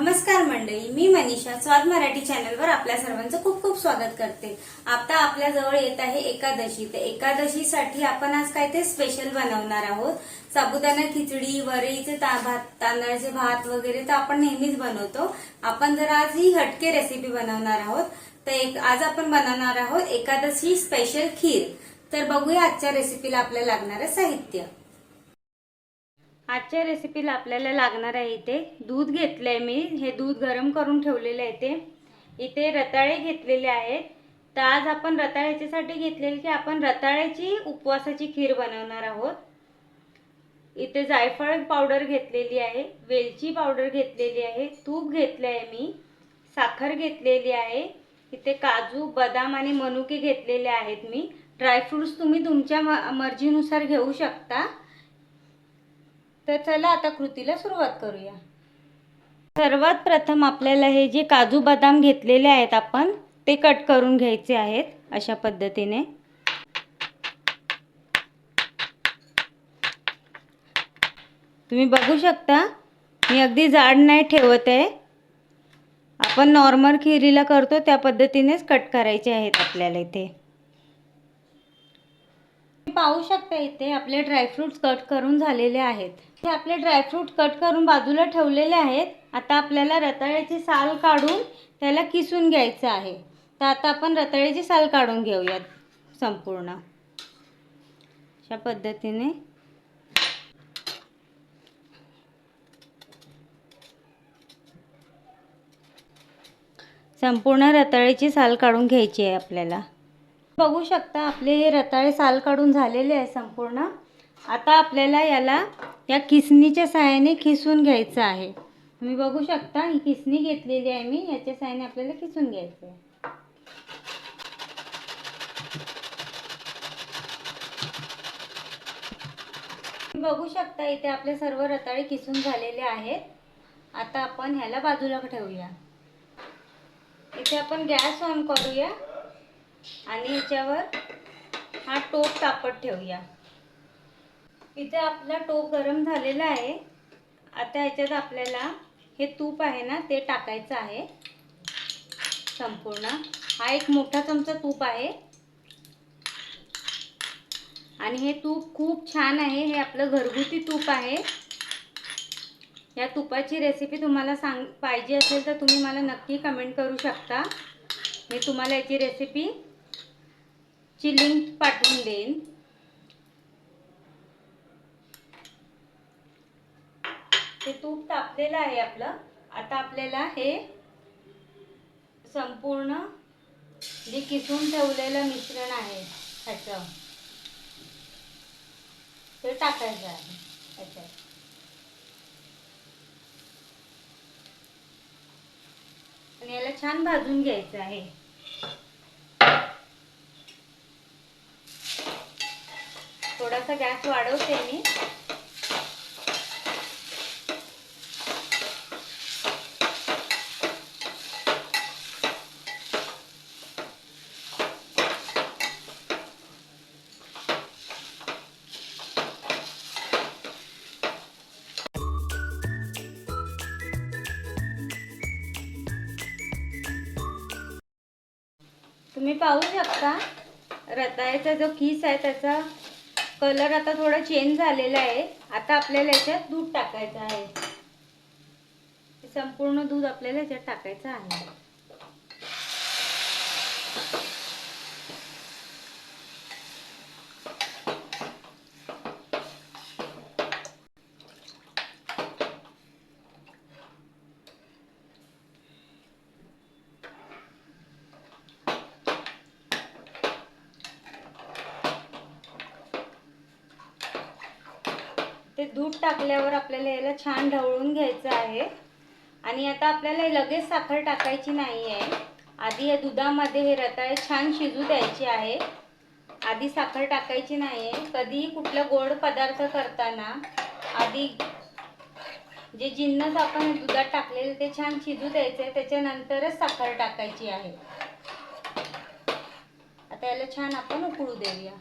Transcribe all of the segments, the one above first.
नमस्कार मंडळी, मी मनीषा स्वाद मराठी चॅनलवर आपल्या सर्वांचं खूप खूप स्वागत करते। आता आपल्या जवळ येत आहे एकादशी। तर एकादशीसाठी आपण आज काय ते स्पेशल बनवणार आहोत। साबुदाणा खिचडी, वरईचे भात, तांदळाचे भात वगैरे तर आपण नेहमीच बनवतो। आपण जर आज ही हटके रेसिपी बनवणार आहोत। तर आज आपण बनवणार आहोत एकादशी स्पेशल खीर। तर बघूया आजच्या रेसिपीला आपल्याला लागणारे साहित्य। आजच्या रेसिपीला आपल्याला लागणार आहे इथे दूध घेतलंय मी। हे दूध गरम करून ठेवलेले आहे। इथे रताळे घेतलेले आहेत। तर आज आपण रताळ्याच्यासाठी घेतलेले की आपण रताळ्याची उपवासाची खीर बनवणार आहोत। इथे जायफळ पावडर घेतलेली आहे, वेलची पावडर घेतलेली आहे, तूप घेतले आहे मी, साखर घेतलेली आहे, इथे काजू, बदाम आणि मनुके घेतलेले आहेत मी। ड्रायफ्रुट्स तुम्ही तुमच्या मर्जीनुसार घेऊ शकता। तर चला आता कृतीला सुरुवात करूया। सर्वात प्रथम आपल्याला हे जे काजू बदाम घेतलेले आहेत आपण ते कट करून घ्यायचे आहेत अशा पद्धतीने। तुम्ही बघू शकता मी अगदी जाड नाही ठेवत आहे। आपण नॉर्मल खिरीला करतो त्या पद्धतीनेच कट करायचे आहेत आपल्याला। इथे पाहू शकता इथे आपले ड्रायफ्रुट्स कट करून झालेले आहेत। हे आपले ड्रायफ्रूट कट करून बाजूला ठेवलेले आहेत। आता आपल्याला रताळ्याची साल काढून त्याला किसून घ्यायचं आहे। तर आता आपण रताळ्याची साल काढून घेऊयात संपूर्ण अशा पद्धतीने। संपूर्ण रताळ्याची साल काढून घ्यायची आहे आपल्याला। बघू शकता आपले हे रताळे साल काढून झालेले आहे संपूर्ण। आता आपल्याला याला या किसणीच्या सहाय्याने खिसून घ्यायचं आहे। तुम्ही बघू शकता ही किसणी घेतलेली आहे मी, याच्या सहाय्याने आपल्याला खिसून घ्यायचं आहे। तुम्ही बघू शकता इथे आपले सर्व रताळे किसून झालेले आहेत। आता आपण ह्याला बाजूला ठेवूया। इथे आपण गॅस ऑन करूया आणि याच्यावर हा टोप तापत ठेवूया। इथे आपला टोप गरम झालेला आहे। आता याच्यात आपल्याला हे तूप आहे ना ते टाकायचं आहे संपूर्ण। हा एक मोठा चमचा तूप आहे आणि हे तूप खूप छान आहे। हे आपलं घरगुती तूप आहे। या तुपाची रेसिपी तुम्हाला पाहिजे असेल तर तुम्ही मला नक्की कमेंट करू शकता। मी तुम्हाला याची रेसिपी ची लिंक पाठवून देईन। ते तूप तापलेलं आहे आपलं। आता आपल्याला हे संपूर्ण जे किसून ठेवलेलं मिश्रण आहे ह्याचं ते टाकायचं आहे याच्यात। आणि याला छान भाजून घ्यायचं आहे। थोडासा गॅस वाढवते मी। तुम्ही पाहू शकता रताळ्याचा जो खीस आहे त्याचा कलर आता थोडा चेंज झालेला आहे। आता आपल्याला याच्यात दूध टाकायचं आहे। संपूर्ण दूध आपल्याला याच्यात टाकायचं आहे। ते दूध टाकल्यावर आपल्याला याला छान ढवळून घ्यायचं आहे। आणि आता आपल्याला लगेच साखर टाकायची नाही आहे। आधी या दुधामध्ये हे रताळे छान शिजू द्यायचे आहे। आधी साखर टाकायची नाही आहे। कधीही कुठला गोड पदार्थ करताना आधी जे जिन्नस आपण दुधात टाकलेले ते छान शिजू द्यायचे, त्याच्यानंतरच साखर टाकायची आहे। आता याला छान आपण उकळू देऊया।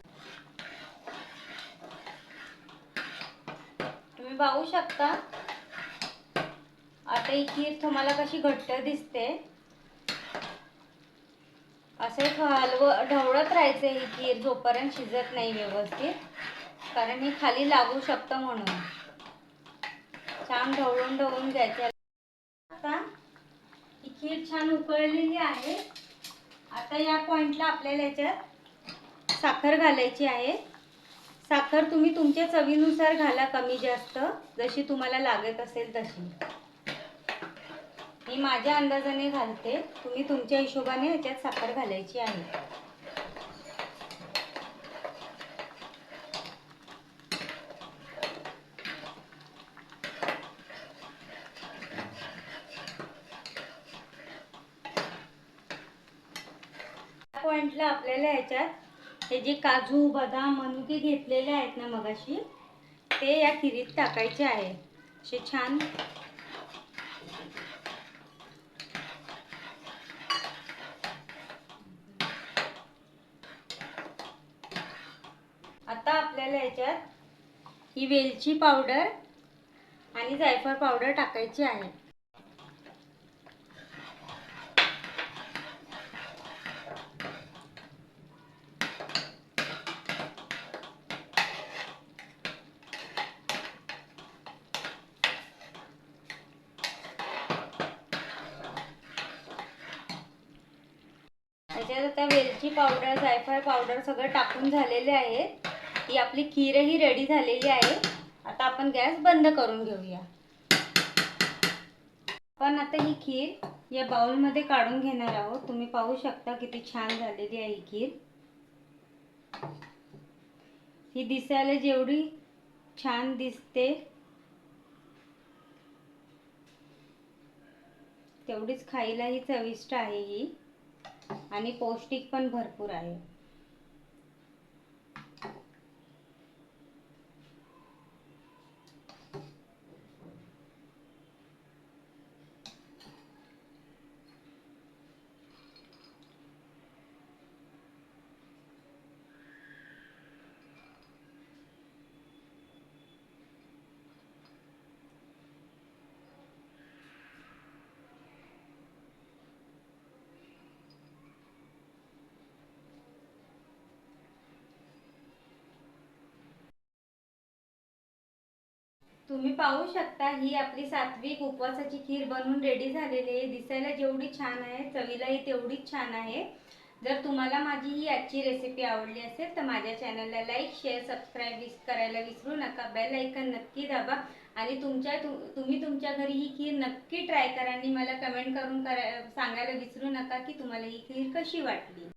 तुम्ही पाहू शकता आता ही खीर तुम्हाला कशी घट्ट दिसते, असे ढवळत राहायचे ही खीर जोपर्यंत शिजत नाही व्यवस्थित, कारण हे खाली लागू शकतं म्हणून छान ढवळून ढवळून घ्यायचं. आता ही खीर छान उकळलेली आहे. आता या पॉइंटला आपल्याला याच्यात साखर घालायची आहे. साखर तुम्ही तुमच्या चवीनुसार घाला, कमी जास्त जशी तुम्हाला लागत असेल तशी. मी माझ्या अंदाजाने घालते, तुम्ही तुमच्या हिशोबाने याच्यात साखर घालायची आहे. पॉइंटला आपल्याला याच्यात हे जे काजू बदाम मनुके घेतलेले आहेत ना मगाशी, ते या खिरीत टाकायचे आहे. असे छान आता आपल्याला याच्यात ही वेलची पावडर आणि जायफळ पावडर टाकायची आहे. याच्यात आता वेलची पावडर जायफळ पावडर सगळं टाकून झालेले आहे. ही आपली खीरही रेडी झालेली आहे. आता आपण गॅस बंद करून घेऊया. आपण आता ही खीर या बाउलमध्ये काढून घेणार आहोत. तुम्ही पाहू शकता किती छान झालेली आहे ही खीर. ही दिसायला जेवढी छान दिसते तेवढीच खायलाही चविष्ट आहे ही, आणि पौष्टिक पण भरपूर आहे. तुम्ही पाहू शकता ही आपली सात्विक उपवासाची खीर बनवून रेडी झालेली आहे. दिसायला जेवढी छान आहे चवीलाही तेवढीच छान आहे. जर तुम्हाला माझी ही आजची रेसिपी आवडली असेल तर माझ्या चॅनलला लाईक शेअर सबस्क्राईब करायला विसरू नका. बेल आयकन नक्की दाबा आणि तुम्ही तुमच्या घरी ही खीर नक्की ट्राय करा आणि मला कमेंट करून सांगायला विसरू नका की तुम्हाला ही खीर कशी वाटली.